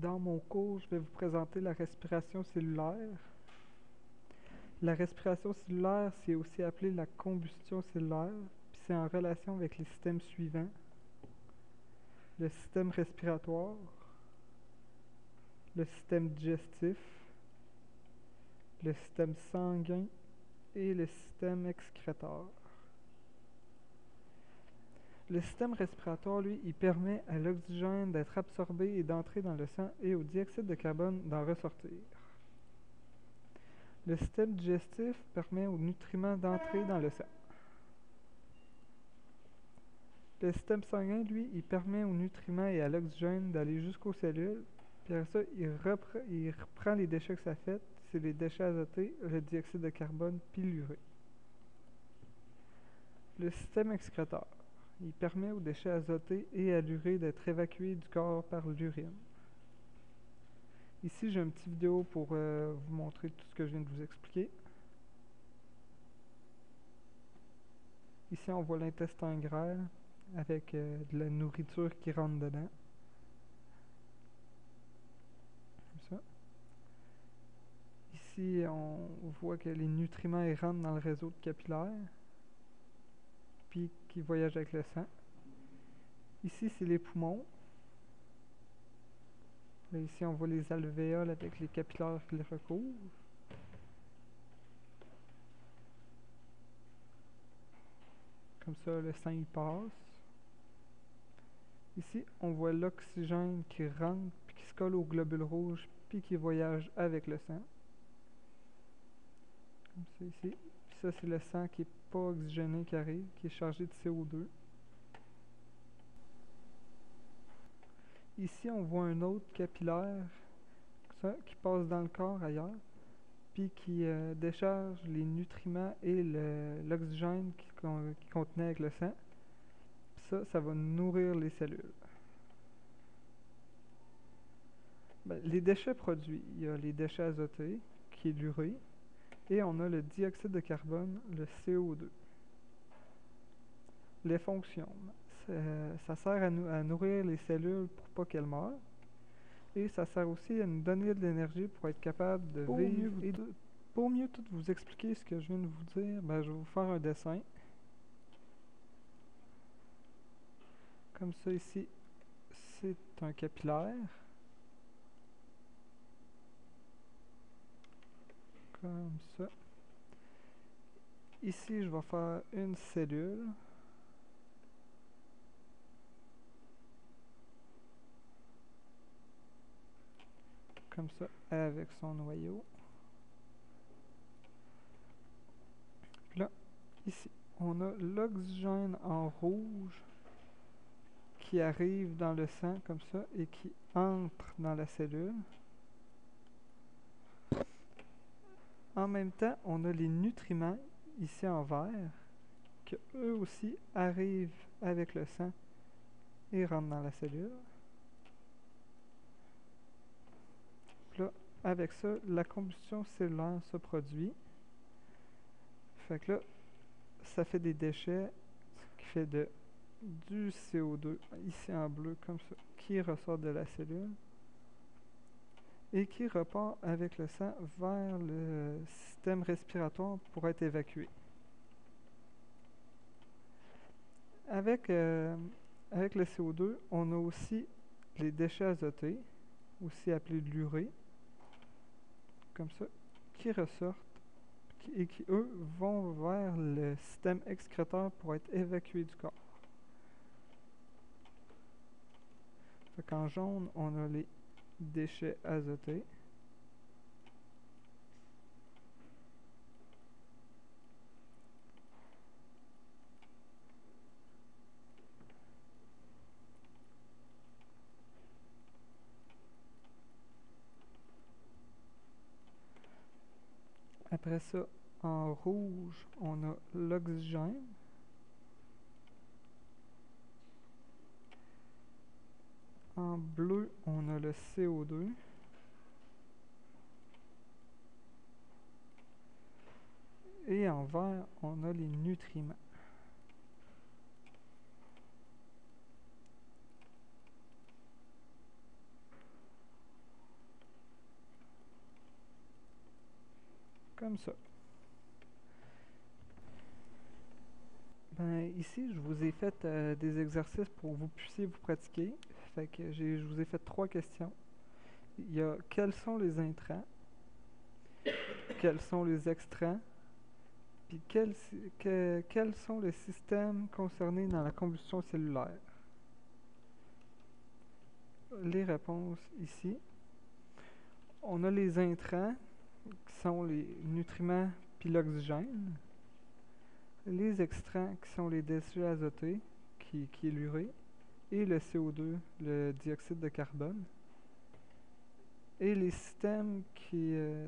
Dans mon cours, je vais vous présenter la respiration cellulaire. La respiration cellulaire, c'est aussi appelé la combustion cellulaire, puis c'est en relation avec les systèmes suivants. Le système respiratoire, le système digestif, le système sanguin et le système excréteur. Le système respiratoire, lui, il permet à l'oxygène d'être absorbé et d'entrer dans le sang et au dioxyde de carbone d'en ressortir. Le système digestif permet aux nutriments d'entrer dans le sang. Le système sanguin, lui, il permet aux nutriments et à l'oxygène d'aller jusqu'aux cellules, puis après ça, il reprend les déchets que ça fait, c'est les déchets azotés, le dioxyde de carbone, puis l'urée. Le système excréteur, il permet aux déchets azotés et à l'urée d'être évacués du corps par l'urine. Ici, j'ai une petite vidéo pour vous montrer tout ce que je viens de vous expliquer. Ici, on voit l'intestin grêle avec de la nourriture qui rentre dedans. Comme ça. Ici, on voit que les nutriments ils rentrent dans le réseau de capillaires, puis qui voyagent avec le sang. Ici, c'est les poumons. Là, ici, on voit les alvéoles avec les capillaires qui les recouvrent. Comme ça, le sang y passe. Ici, on voit l'oxygène qui rentre, puis qui se colle aux globules rouges, puis qui voyage avec le sang. Comme ça ici. Puis ça, c'est le sang qui n'est pas oxygéné qui arrive, qui est chargé de CO2. Ici, on voit un autre capillaire ça, qui passe dans le corps ailleurs, puis qui décharge les nutriments et l'oxygène qui contenait avec le sang. Puis ça va nourrir les cellules. Les déchets produits, il y a les déchets azotés, qui est l'urée, et on a le dioxyde de carbone, le CO2. Les fonctions. Ça sert à nourrir les cellules pour pas qu'elles meurent. Et ça sert aussi à nous donner de l'énergie pour être capable de vivre. Pour mieux tout vous expliquer ce que je viens de vous dire, je vais vous faire un dessin. Comme ça ici, c'est un capillaire. Comme ça. Ici, je vais faire une cellule. Comme ça, avec son noyau. Puis là, ici, on a l'oxygène en rouge qui arrive dans le sang comme ça et qui entre dans la cellule. En même temps, on a les nutriments ici en vert qui eux aussi arrivent avec le sang et rentrent dans la cellule. Puis là, avec ça, la combustion cellulaire se produit. Fait que là, ça fait des déchets qui fait du CO2, ici en bleu comme ça, qui ressort de la cellule et qui repart avec le sang vers le système respiratoire pour être évacué. Avec le CO2, on a aussi les déchets azotés, aussi appelés de l'urée, comme ça, qui ressortent et qui, eux, vont vers le système excréteur pour être évacués du corps. Fait qu'en jaune, on a les déchets azotés. Après ça, en rouge, on a l'oxygène. En bleu, on a le CO2. Et en vert, on a les nutriments. comme ça. Ben, ici, je vous ai fait des exercices pour que vous puissiez vous pratiquer. Fait que je vous ai fait 3 questions. Il y a quels sont les intrants, quels sont les extrants, puis quels sont les systèmes concernés dans la combustion cellulaire. Les réponses ici. On a les intrants, qui sont les nutriments puis l'oxygène. Les extrants, qui sont les déchets azotés, qui est l'urée, et le CO2, le dioxyde de carbone. Et les systèmes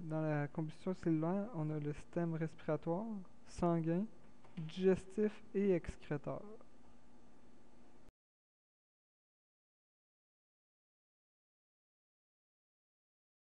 dans la combustion cellulaire, on a le système respiratoire, sanguin, digestif et excréteur.